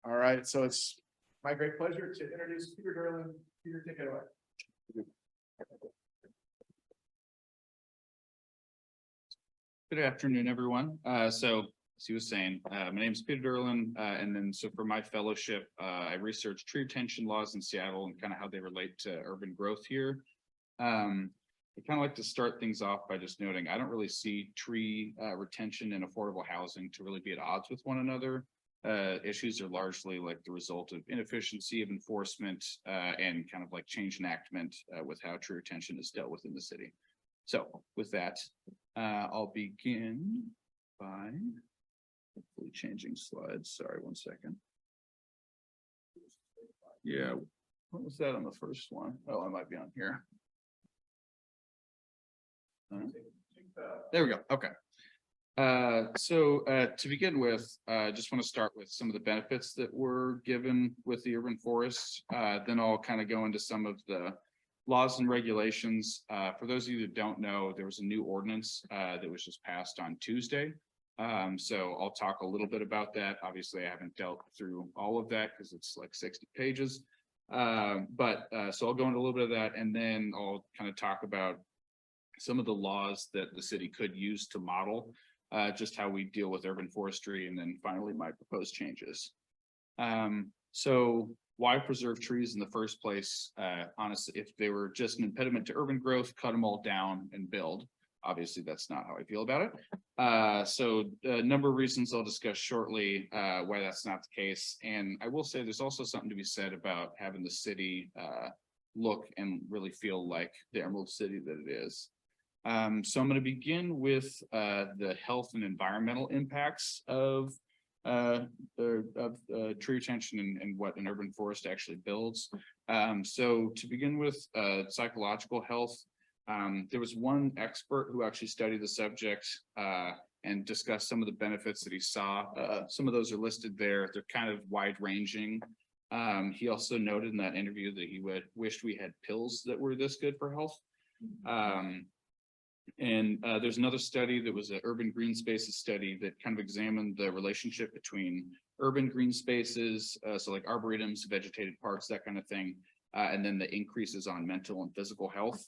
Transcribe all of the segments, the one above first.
All right, so it's my great pleasure to introduce Peter Durland. Peter, take it away. Good afternoon, everyone. So as he was saying, my name is Peter Durland, and then so for my fellowship, I researched tree retention laws in Seattle and kind of how they relate to urban growth here. I kind of like to start things off by just noting I don't really see tree retention and affordable housing to really be at odds with one another. Issues are largely like the result of inefficiency of enforcement and kind of like change enactment with how tree retention is dealt with in the city. So with that, I'll begin by hopefully changing slides. Sorry, one second. Yeah, what was that on the first one? Oh, I might be on here. There we go. Okay. To begin with, I just want to start with some of the benefits that were given with the urban forest. Then I'll kind of go into some of the laws and regulations. For those of you that don't know, there was a new ordinance that was just passed on Tuesday. So I'll talk a little bit about that. Obviously, I haven't dealt through all of that because it's like 60 pages. So I'll go into a little bit of that, and then I'll kind of talk about some of the laws that the city could use to model just how we deal with urban forestry, and then finally my proposed changes. So why preserve trees in the first place? Honestly, if they were just an impediment to urban growth, cut them all down and build. Obviously, that's not how I feel about it. So a number of reasons I'll discuss shortly why that's not the case. And I will say there's also something to be said about having the city look and really feel like the Emerald City that it is. So I'm going to begin with the health and environmental impacts of tree retention and what an urban forest actually builds. So to begin with, psychological health. There was one expert who actually studied the subject and discussed some of the benefits that he saw. Some of those are listed there. They're kind of wide ranging. He also noted in that interview that he wished we had pills that were this good for health. There's another study that was an urban green spaces study that kind of examined the relationship between urban green spaces, so like arboretums, vegetated parks, that kind of thing, and then the increases on mental and physical health.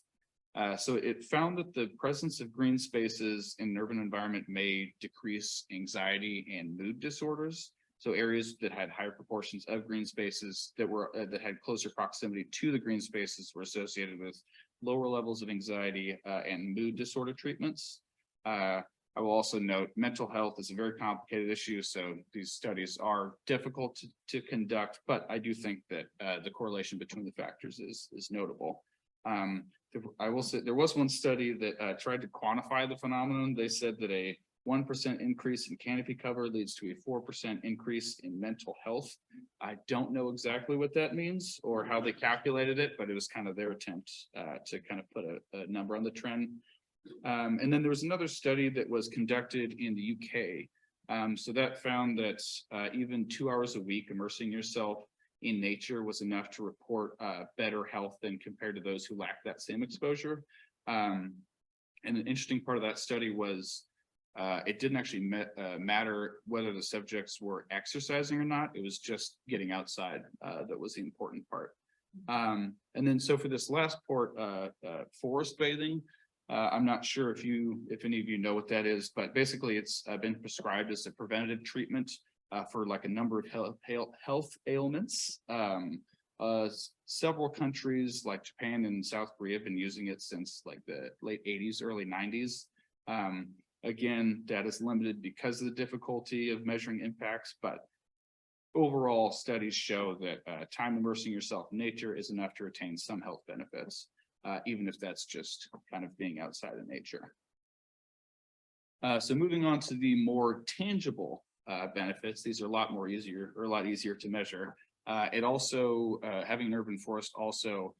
So it found that the presence of green spaces in an urban environment may decrease anxiety and mood disorders. So areas that had higher proportions of green spaces that had closer proximity to the green spaces were associated with lower levels of anxiety and mood disorder treatments. I will also note mental health is a very complicated issue, so these studies are difficult to conduct, but I do think that the correlation between the factors is notable. I will say there was one study that tried to quantify the phenomenon. They said that a 1% increase in canopy cover leads to a 4% increase in mental health. I don't know exactly what that means or how they calculated it, but it was kind of their attempt to kind of put a number on the trend. And then there was another study that was conducted in the UK. So that found that even 2 hours a week immersing yourself in nature was enough to report better health than compared to those who lacked that same exposure. And an interesting part of that study was it didn't actually matter whether the subjects were exercising or not. It was just getting outside that was the important part. And then so for this last part, forest bathing, I'm not sure if any of you know what that is, but basically it's been prescribed as a preventative treatment for like a number of health ailments. Several countries like Japan and South Korea have been using it since like the late 80s, early 90s. Again, data is limited because of the difficulty of measuring impacts, but overall studies show that time immersing yourself in nature is enough to retain some health benefits, even if that's just kind of being outside of nature. So moving on to the more tangible benefits, these are a lot easier to measure. It also, having an urban forest also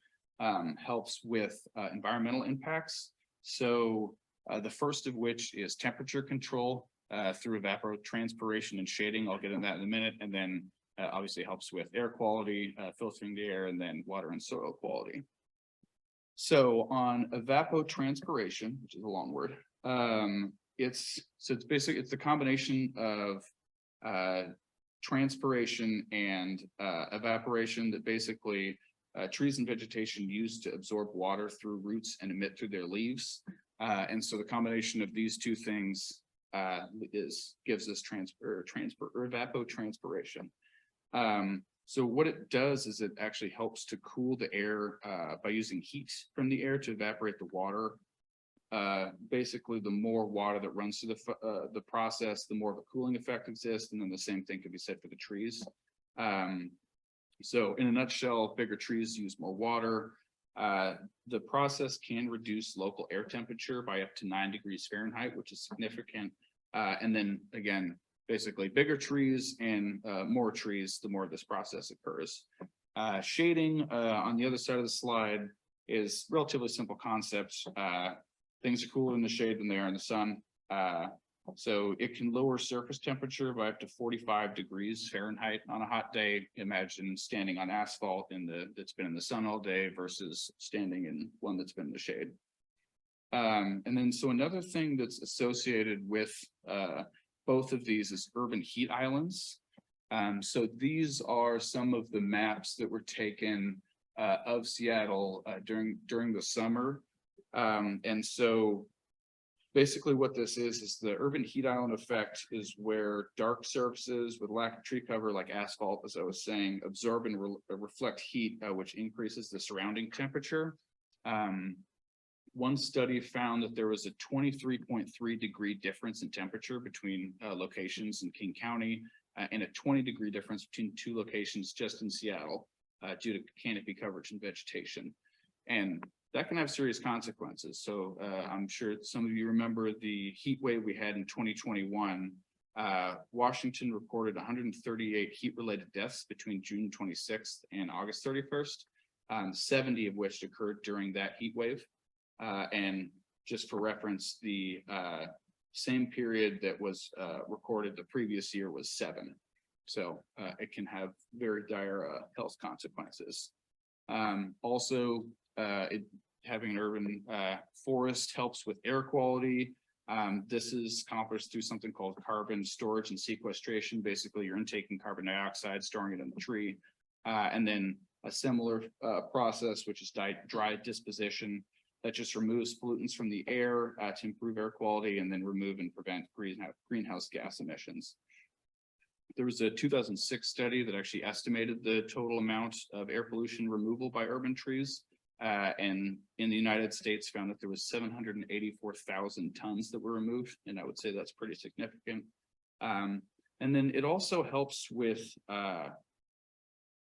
helps with environmental impacts. So the first of which is temperature control through evapotranspiration and shading. I'll get into that in a minute. And then obviously helps with air quality, filtering the air, and then water and soil quality. So on evapotranspiration, which is a long word, it's the combination of transpiration and evaporation that basically trees and vegetation use to absorb water through roots and emit through their leaves. And so the combination of these two things gives us evapotranspiration. So what it does is it actually helps to cool the air by using heat from the air to evaporate the water. Basically, the more water that runs through the process, the more of a cooling effect exists, and then the same thing could be said for the trees. So in a nutshell, bigger trees use more water. The process can reduce local air temperature by up to 9 degrees Fahrenheit, which is significant. And then again, basically bigger trees and more trees, the more this process occurs. Shading on the other side of the slide is relatively simple concept. Things are cooler in the shade than they are in the sun. So it can lower surface temperature by up to 45 degrees Fahrenheit on a hot day. Imagine standing on asphalt that's been in the sun all day versus standing in one that's been in the shade. And then so another thing that's associated with both of these is urban heat islands. So these are some of the maps that were taken of Seattle during the summer. And so basically what this is the urban heat island effect is where dark surfaces with lack of tree cover like asphalt, as I was saying, absorb and reflect heat, which increases the surrounding temperature. One study found that there was a 23.3 degree difference in temperature between locations in King County and a 20 degree difference between two locations just in Seattle due to canopy coverage and vegetation. And that can have serious consequences. So I'm sure some of you remember the heat wave we had in 2021. Washington reported 138 heat-related deaths between June 26th and August 31st, 70 of which occurred during that heat wave. And just for reference, the same period that was recorded the previous year was 7. So it can have very dire health consequences. Also, having an urban forest helps with air quality. This is accomplished through something called carbon storage and sequestration. Basically, you're intaking carbon dioxide, storing it in the tree. And then a similar process, which is dry disposition, that just removes pollutants from the air to improve air quality and then remove and prevent greenhouse gas emissions. There was a 2006 study that actually estimated the total amount of air pollution removal by urban trees. And in the United States found that there was 784,000 tons that were removed. And I would say that's pretty significant. And then it also helps with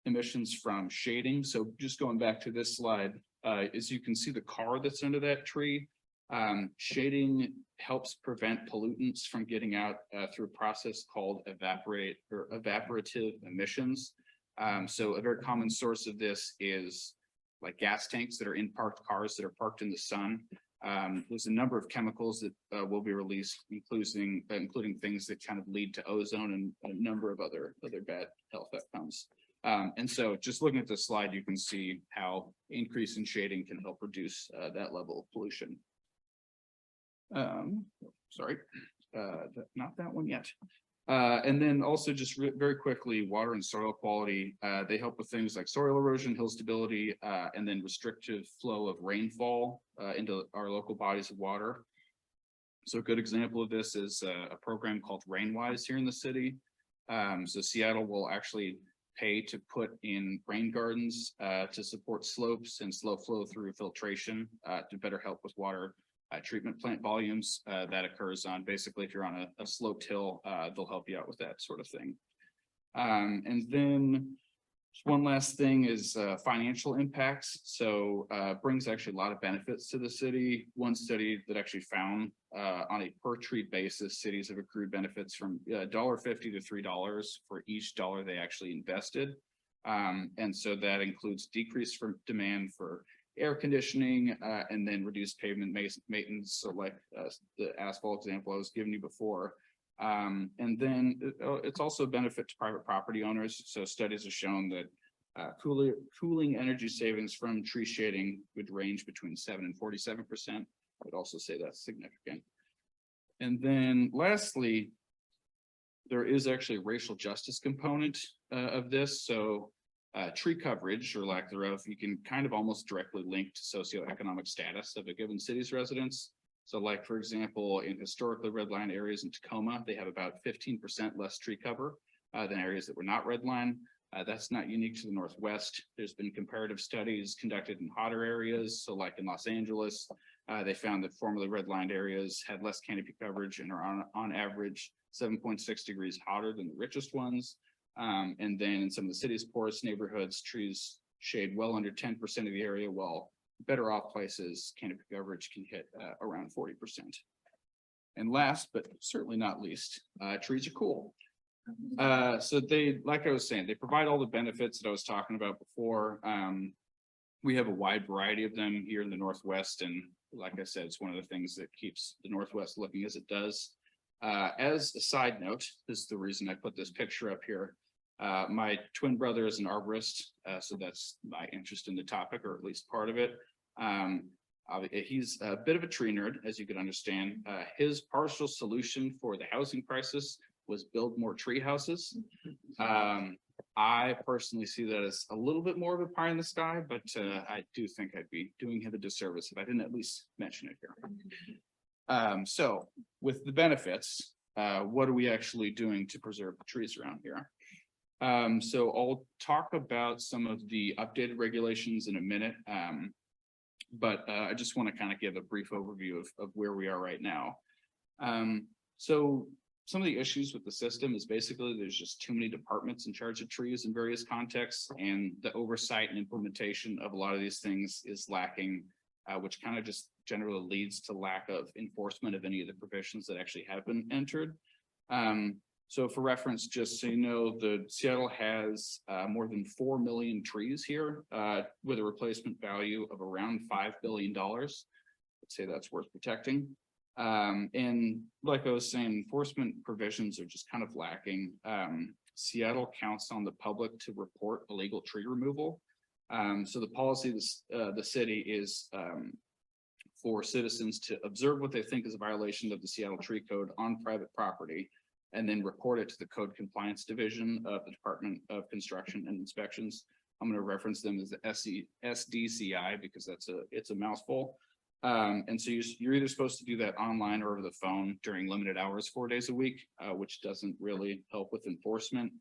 emissions from shading. So just going back to this slide, as you can see the car that's under that tree, shading helps prevent pollutants from getting out through a process called evaporative emissions. So a very common source of this is like gas tanks that are in parked cars that are parked in the sun. There's a number of chemicals that will be released, including things that kind of lead to ozone and a number of other bad health outcomes. And so just looking at this slide, you can see how increase in shading can help reduce that level of pollution. Sorry, not that one yet. And then also just very quickly, water and soil quality, they help with things like soil erosion, hill stability, and then restrictive flow of rainfall into our local bodies of water. So a good example of this is a program called Rainwise here in the city. So Seattle will actually pay to put in rain gardens to support slopes and slow flow through filtration to better help with water treatment plant volumes. That occurs on basically if you're on a sloped hill, they'll help you out with that sort of thing. And then one last thing is financial impacts. So brings actually a lot of benefits to the city. One study that actually found on a per tree basis, cities have accrued benefits from $1.50 to $3 for each dollar they actually invested. And so that includes decrease for demand for air conditioning and then reduced pavement maintenance. So like the asphalt example I was giving you before. And then it's also a benefit to private property owners. So studies have shown that cooling energy savings from tree shading would range between 7 and 47%. I would also say that's significant. And then lastly, there is actually a racial justice component of this. So tree coverage or lack thereof, you can kind of almost directly link to socioeconomic status of a given city's residents. So like, for example, in historically redlined areas in Tacoma, they have about 15% less tree cover than areas that were not redlined. That's not unique to the Northwest. There's been comparative studies conducted in hotter areas. So like in Los Angeles, they found that formerly redlined areas had less canopy coverage and are on average 7.6 degrees hotter than the richest ones. And then in some of the city's poorest neighborhoods, trees shade well under 10% of the area, while better off places, canopy coverage can hit around 40%. And last, but certainly not least, trees are cool. So they, like I was saying, they provide all the benefits that I was talking about before. We have a wide variety of them here in the Northwest. And like I said, it's one of the things that keeps the Northwest looking as it does. As a side note, this is the reason I put this picture up here. My twin brother is an arborist, so that's my interest in the topic, or at least part of it. He's a bit of a tree nerd, as you can understand. His partial solution for the housing crisis was build more tree houses. I personally see that as a little bit more of a pie in the sky, but I do think I'd be doing him a disservice if I didn't at least mention it here. So with the benefits, what are we actually doing to preserve the trees around here? So I'll talk about some of the updated regulations in a minute, but I just want to kind of give a brief overview of where we are right now. So some of the issues with the system is basically there's just too many departments in charge of trees in various contexts, and the oversight and implementation of a lot of these things is lacking, which kind of just generally leads to lack of enforcement of any of the provisions that actually have been entered. So for reference, just so you know, the Seattle has more than 4 million trees here with a replacement value of around $5 billion. Let's say that's worth protecting. And like I was saying, enforcement provisions are just kind of lacking. Seattle counts on the public to report illegal tree removal. So the policy of the city is for citizens to observe what they think is a violation of the Seattle Tree Code on private property, and then report it to the Code Compliance Division of the Department of Construction and Inspections. I'm going to reference them as the SDCI because it's a mouthful. And so you're either supposed to do that online or over the phone during limited hours, 4 days a week, which doesn't really help with enforcement.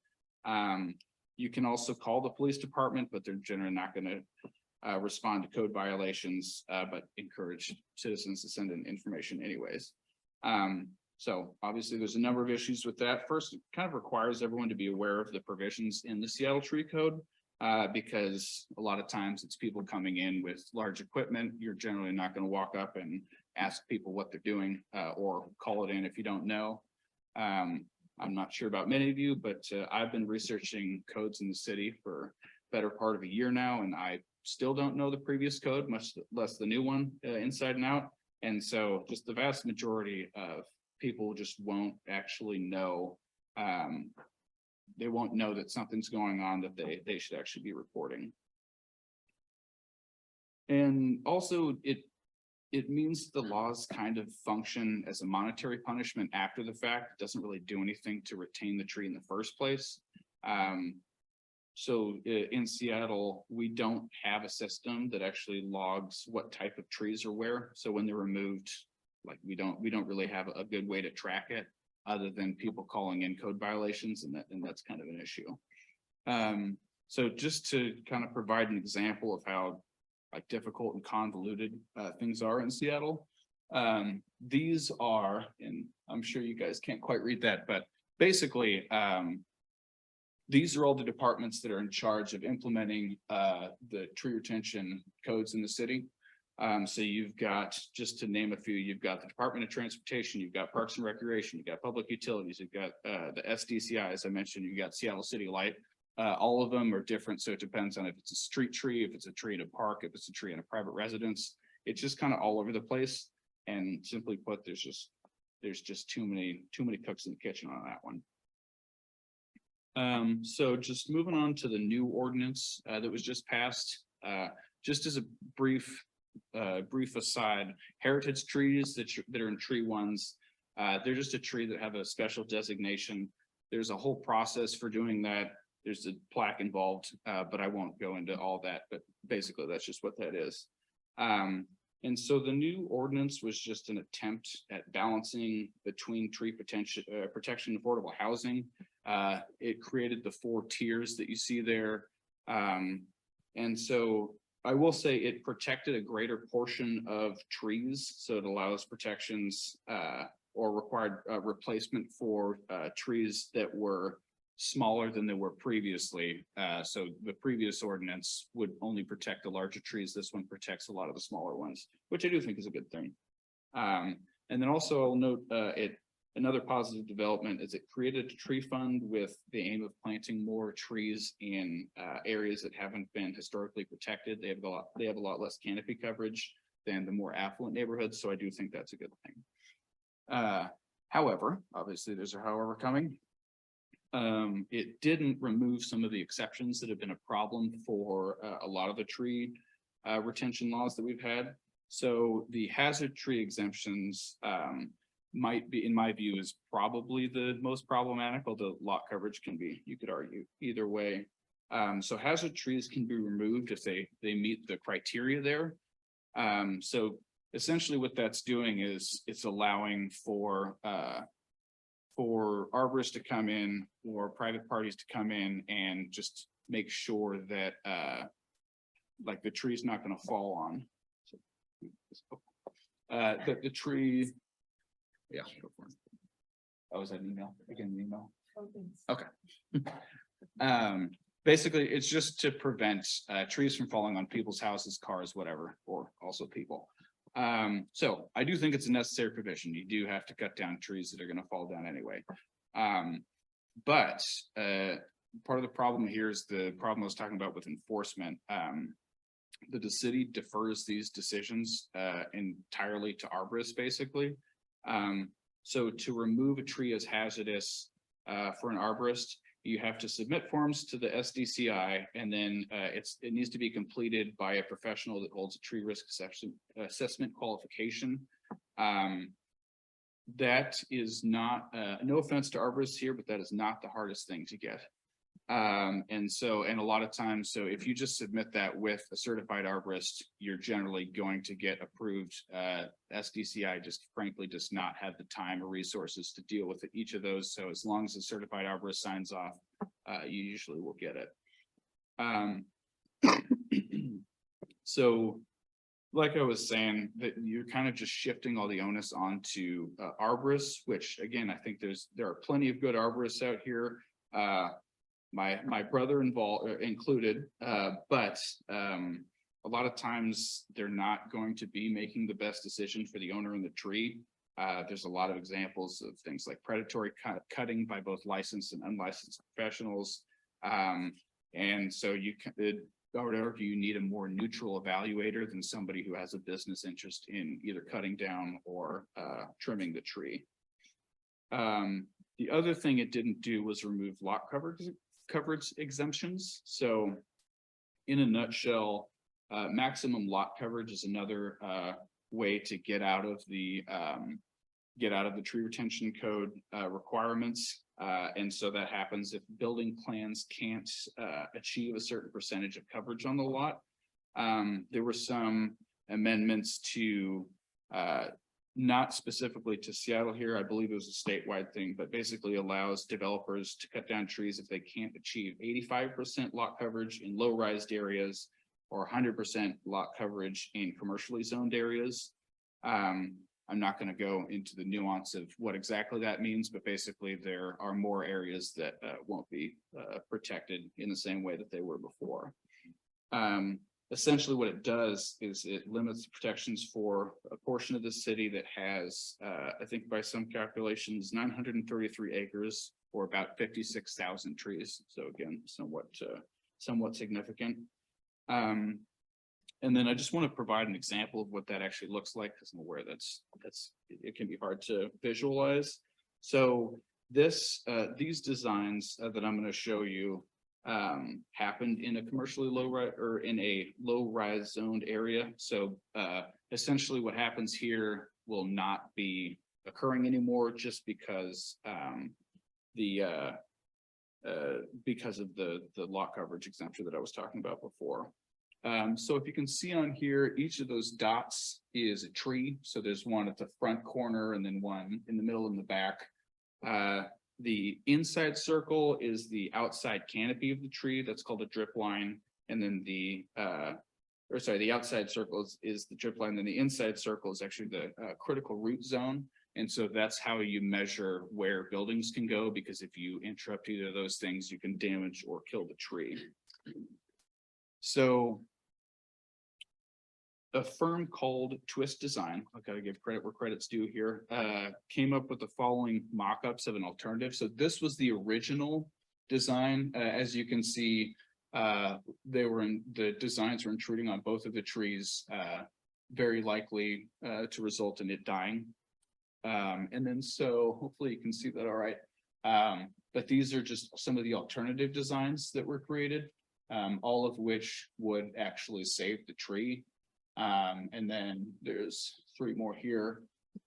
You can also call the police department, but they're generally not going to respond to code violations, but encourage citizens to send in information anyways. So obviously there's a number of issues with that. First, it kind of requires everyone to be aware of the provisions in the Seattle Tree Code, because a lot of times it's people coming in with large equipment. You're generally not going to walk up and ask people what they're doing or call it in if you don't know. I'm not sure about many of you, but I've been researching codes in the city for better part of a year now, and I still don't know the previous code, much less the new one inside and out. And so just the vast majority of people just won't actually know. They won't know that something's going on that they should actually be reporting. And also it means the laws kind of function as a monetary punishment after the fact. It doesn't really do anything to retain the tree in the first place. So in Seattle, we don't have a system that actually logs what type of trees are where. So when they're removed, like we don't really have a good way to track it other than people calling in code violations, and that's kind of an issue. So just to kind of provide an example of how like difficult and convoluted things are in Seattle. These are, and I'm sure you guys can't quite read that, but basically these are all the departments that are in charge of implementing the tree retention codes in the city. So you've got, just to name a few, you've got the Department of Transportation, you've got Parks and Recreation, you've got Public Utilities, you've got the SDCI, as I mentioned, you've got Seattle City Light. All of them are different, so it depends on if it's a street tree, if it's a tree in a park, if it's a tree in a private residence. It's just kind of all over the place. And simply put, there's just too many cooks in the kitchen on that one. So just moving on to the new ordinance that was just passed, just as a brief aside, heritage trees that are in tree ones, they're just a tree that have a special designation. There's a whole process for doing that. There's a plaque involved, but I won't go into all that, but basically that's just what that is. And so the new ordinance was just an attempt at balancing between tree protection and affordable housing. It created the 4 tiers that you see there. And so I will say it protected a greater portion of trees. So it allows protections or required replacement for trees that were smaller than they were previously. So the previous ordinance would only protect the larger trees. This one protects a lot of the smaller ones, which I do think is a good thing. And then also I'll note another positive development is it created a tree fund with the aim of planting more trees in areas that haven't been historically protected. They have a lot less canopy coverage than the more affluent neighborhoods. So I do think that's a good thing. However, obviously there's a however coming. It didn't remove some of the exceptions that have been a problem for a lot of the tree retention laws that we've had. So the hazard tree exemptions might be, in my view, is probably the most problematic, although lot coverage can be, you could argue either way. So hazard trees can be removed if they meet the criteria there. So essentially what that's doing is it's allowing for arborists to come in or private parties to come in and just make sure that like the tree's not going to fall on. So, that the tree, yeah, go for it. Oh, is that an email? Again, an email. Okay. Basically, it's just to prevent trees from falling on people's houses, cars, whatever, or also people. So I do think it's a necessary provision. You do have to cut down trees that are going to fall down anyway. But part of the problem here is the problem I was talking about with enforcement. The city defers these decisions entirely to arborists, basically. So to remove a tree as hazardous for an arborist, you have to submit forms to the SDCI, and then it needs to be completed by a professional that holds a tree risk assessment qualification. That is not, no offense to arborists here, but that is not the hardest thing to get. And a lot of times, so if you just submit that with a certified arborist, you're generally going to get approved. SDCI just frankly does not have the time or resources to deal with each of those. So as long as a certified arborist signs off, you usually will get it. So like I was saying, that you're kind of just shifting all the onus onto arborists, which again, I think there are plenty of good arborists out here. My brother included, but a lot of times they're not going to be making the best decision for the owner and the tree. There's a lot of examples of things like predatory cutting by both licensed and unlicensed professionals. And so I would argue you need a more neutral evaluator than somebody who has a business interest in either cutting down or trimming the tree. The other thing it didn't do was remove lot coverage exemptions. So in a nutshell, maximum lot coverage is another way to get out of the tree retention code requirements. And so that happens if building plans can't achieve a certain percentage of coverage on the lot. There were some amendments to not specifically to Seattle here. I believe it was a statewide thing, but basically allows developers to cut down trees if they can't achieve 85% lot coverage in low-rise areas or 100% lot coverage in commercially zoned areas. I'm not going to go into the nuance of what exactly that means, but basically there are more areas that won't be protected in the same way that they were before. Essentially what it does is it limits protections for a portion of the city that has, I think by some calculations, 933 acres or about 56,000 trees. So again, somewhat significant. And then I just want to provide an example of what that actually looks like, because I'm aware it can be hard to visualize. So these designs that I'm going to show you happened in a commercially low-rise or in a low-rise zoned area. So essentially what happens here will not be occurring anymore just because because of the lot coverage exemption that I was talking about before. So if you can see on here, each of those dots is a tree. So there's one at the front corner and then one in the middle and the back. The inside circle is the outside canopy of the tree. That's called a drip line. And then the outside circle is the drip line. Then the inside circle is actually the critical root zone. And so that's how you measure where buildings can go, because if you interrupt either of those things, you can damage or kill the tree. So a firm called Twist Design, I gotta give credit where credit's due here, came up with the following mock-ups of an alternative. So this was the original design. As you can see, the designs were intruding on both of the trees, very likely to result in it dying. And then so hopefully you can see that all right. But these are just some of the alternative designs that were created, all of which would actually save the tree. And then there's 3 more here.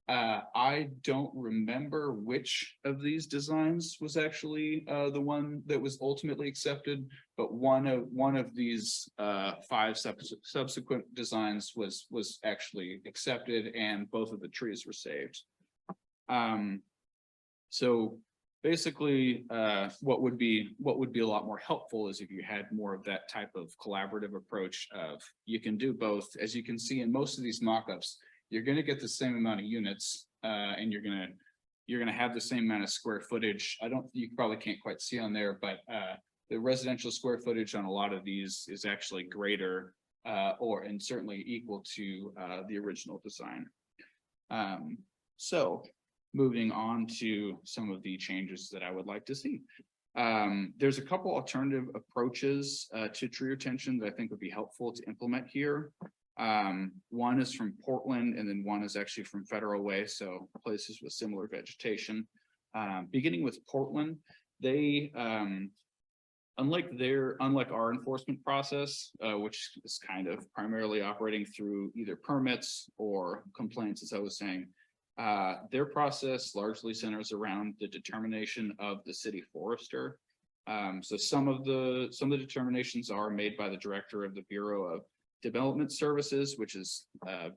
I don't remember which of these designs was actually the one that was ultimately accepted, but one of these 5 subsequent designs was actually accepted, and both of the trees were saved. So basically, what would be a lot more helpful is if you had more of that type of collaborative approach of you can do both. As you can see in most of these mock-ups, you're going to get the same amount of units, and you're going to have the same amount of square footage. You probably can't quite see on there, but the residential square footage on a lot of these is actually greater, and certainly equal to the original design. So moving on to some of the changes that I would like to see. There's a couple alternative approaches to tree retention that I think would be helpful to implement here. One is from Portland, and then one is actually from Federal Way, so places with similar vegetation. Beginning with Portland, they unlike our enforcement process, which is kind of primarily operating through either permits or complaints, as I was saying. Their process largely centers around the determination of the city forester. So some of the determinations are made by the director of the Bureau of Development Services, which is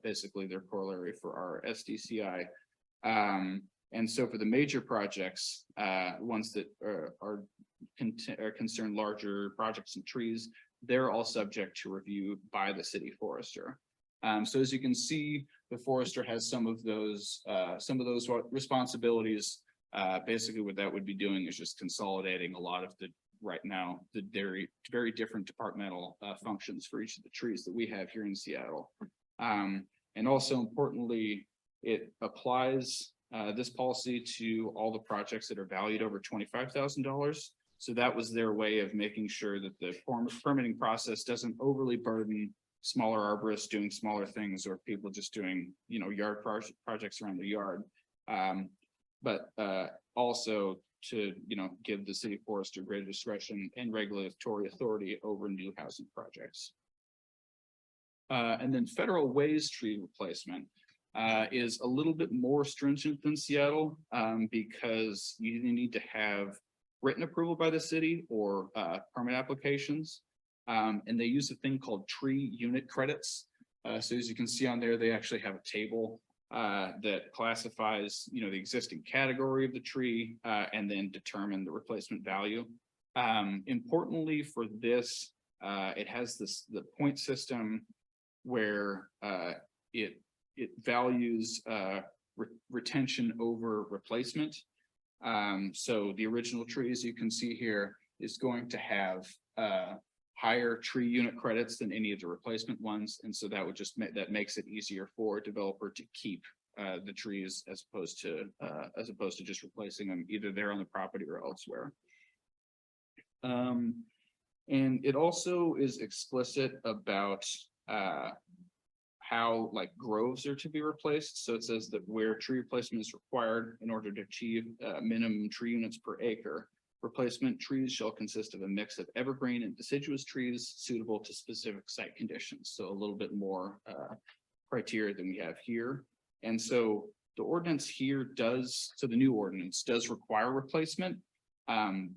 basically their corollary for our SDCI. And so for the major projects, ones that are concerned larger projects and trees, they're all subject to review by the city forester. So as you can see, the forester has some of those responsibilities. Basically what that would be doing is just consolidating a lot of the very different departmental functions for each of the trees that we have here in Seattle. And also importantly, it applies this policy to all the projects that are valued over $25,000. So that was their way of making sure that the permitting process doesn't overly burden smaller arborists doing smaller things, or people just doing, yard projects around the yard. But also to, give the city forester greater discretion and regulatory authority over new housing projects. And then Federal Ways tree replacement is a little bit more stringent than Seattle, because you need to have written approval by the city or permit applications. And they use a thing called tree unit credits. So as you can see on there, they actually have a table that classifies, the existing category of the tree, and then determine the replacement value. Importantly for this, it has the point system where it values retention over replacement. So the original tree, as you can see here, is going to have higher tree unit credits than any of the replacement ones, and so that would just makes it easier for a developer to keep the trees as opposed to just replacing them either there on the property or elsewhere. And it also is explicit about how groves are to be replaced. So it says that where tree replacement is required in order to achieve minimum tree units per acre, replacement trees shall consist of a mix of evergreen and deciduous trees suitable to specific site conditions. So a little bit more criteria than we have here. And so the ordinance here the new ordinance does require replacement,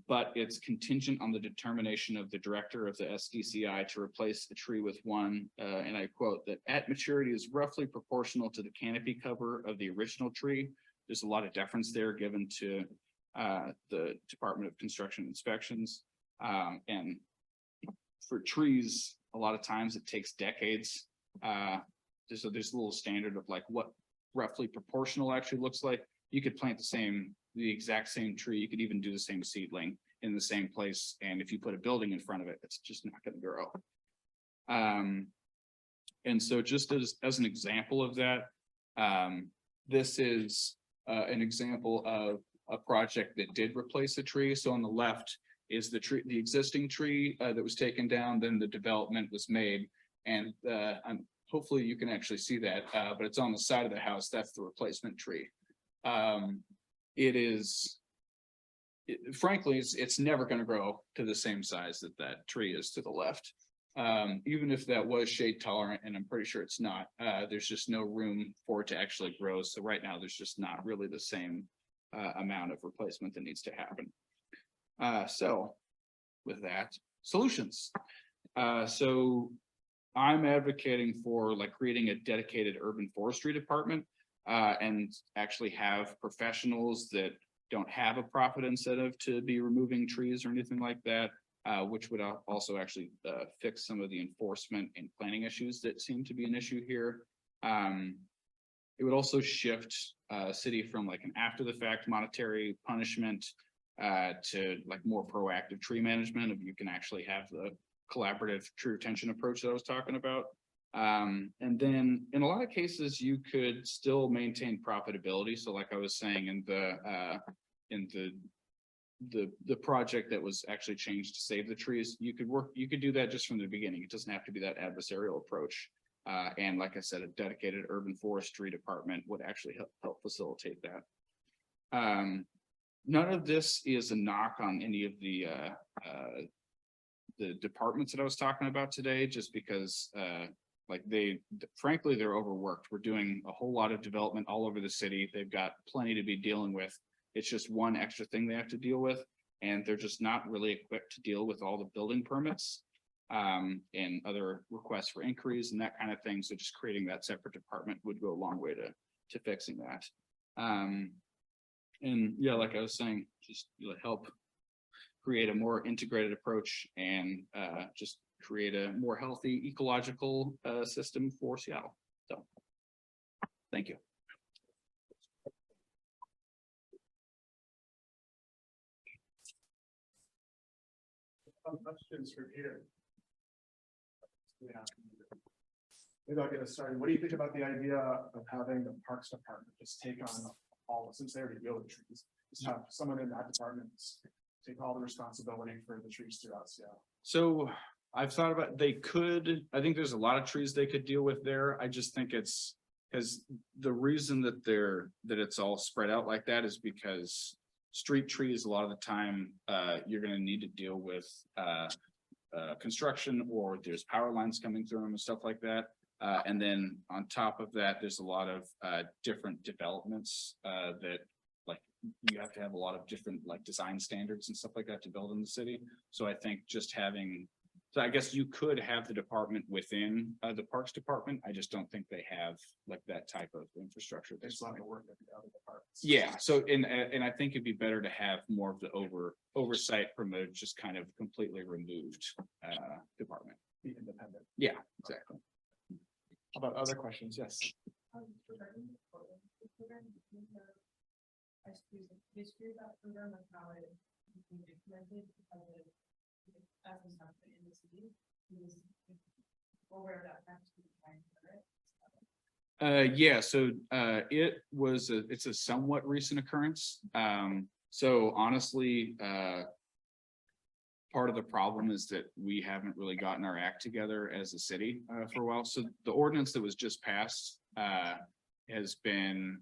But it's contingent on the determination of the director of the SDCI to replace a tree with one, and I quote, that at maturity is roughly proportional to the canopy cover of the original tree. There's a lot of deference there given to the Department of Construction Inspections. And for trees, a lot of times it takes decades. So there's a little standard of like what roughly proportional actually looks like. You could plant the exact same tree. You could even do the same seedling in the same place. And if you put a building in front of it, it's just not going to grow. And so just as an example of that, this is an example of a project that did replace a tree. So on the left is the existing tree that was taken down, then the development was made. And hopefully you can actually see that, but it's on the side of the house. That's the replacement tree. Frankly, it's never going to grow to the same size that tree is to the left. Even if that was shade tolerant, and I'm pretty sure it's not, there's just no room for it to actually grow. So right now there's just not really the same amount of replacement that needs to happen. So with that, solutions. So I'm advocating for like creating a dedicated urban forestry department and actually have professionals that don't have a profit incentive to be removing trees or anything like that, which would also actually fix some of the enforcement and planning issues that seem to be an issue here. It would also shift city from like an after the fact monetary punishment to like more proactive tree management. If you can actually have the collaborative tree retention approach that I was talking about. And then in a lot of cases, you could still maintain profitability. So like I was saying in the project that was actually changed to save the trees, you could do that just from the beginning. It doesn't have to be that adversarial approach. And like I said, a dedicated urban forestry department would actually help facilitate that. None of this is a knock on any of the departments that I was talking about today, just because like frankly, they're overworked. We're doing a whole lot of development all over the city. They've got plenty to be dealing with. It's just one extra thing they have to deal with, and they're just not really equipped to deal with all the building permits and other requests for inquiries and that kind of thing. So just creating that separate department would go a long way to fixing that. And yeah, like I was saying, just help create a more integrated approach and just create a more healthy ecological system for Seattle. So thank you. Questions for Peter? Yeah. Maybe I'll get us started. What do you think about the idea of having the Parks Department just take on all, since they already deal with trees, just have someone in that department take all the responsibility for the trees throughout Seattle? So I've thought about, I think there's a lot of trees they could deal with there. I just think it's because the reason that it's all spread out like that is because street trees, a lot of the time, you're going to need to deal with construction, or there's power lines coming through them and stuff like that. And then on top of that, there's a lot of different developments that like you have to have a lot of different like design standards and stuff like that to build in the city. So I think just having, so I guess you could have the department within the Parks Department. I just don't think they have like that type of infrastructure. They just want to work with the other departments. Yeah. So and I think it'd be better to have more of the oversight from a just kind of completely removed department. Be independent. Yeah, exactly. How about other questions? Yes. History about Durland, like how it became implemented because of as a something in the city, or where that actually Yeah, so it's a somewhat recent occurrence. So honestly, part of the problem is that we haven't really gotten our act together as a city for a while. So the ordinance that was just passed has been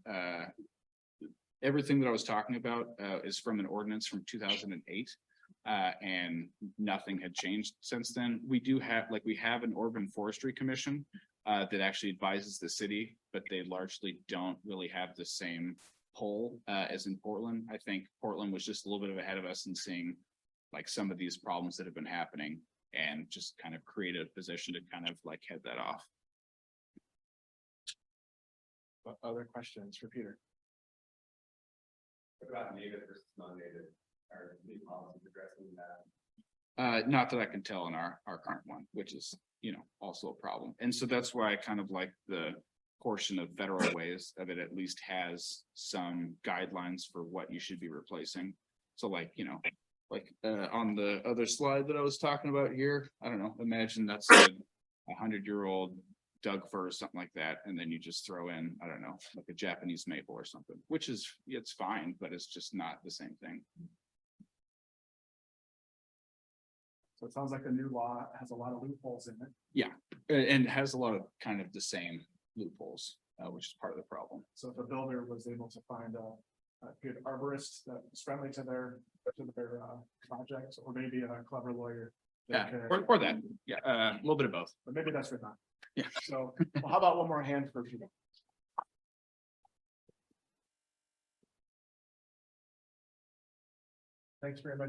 everything that I was talking about is from an ordinance from 2008. And nothing had changed since then. We have an urban forestry commission that actually advises the city, but they largely don't really have the same pull as in Portland. I think Portland was just a little bit of ahead of us in seeing like some of these problems that have been happening and just kind of created a position to kind of like head that off. Other questions for Peter? What about native versus non-native? Are the policies addressing that? Not that I can tell in our current one, which is, you know, also a problem. And so that's why I kind of like the portion of federal ways of it at least has some guidelines for what you should be replacing. So like, you know, like on the other slide that I was talking about here, I don't know, imagine that's a 100-year-old Doug fir or something like that. And then you just throw in, I don't know, like a Japanese maple or something, which is, it's fine, but it's just not the same thing. So it sounds like the new law has a lot of loopholes in it. And has a lot of kind of the same loopholes, which is part of the problem. So if a builder was able to find a good arborist that was friendly to their project, or maybe a clever lawyer. that Yeah, could- or that, yeah, a little bit of both. But maybe that's for that. Yeah. So, well, how about one more hand for Peter? Thanks very much.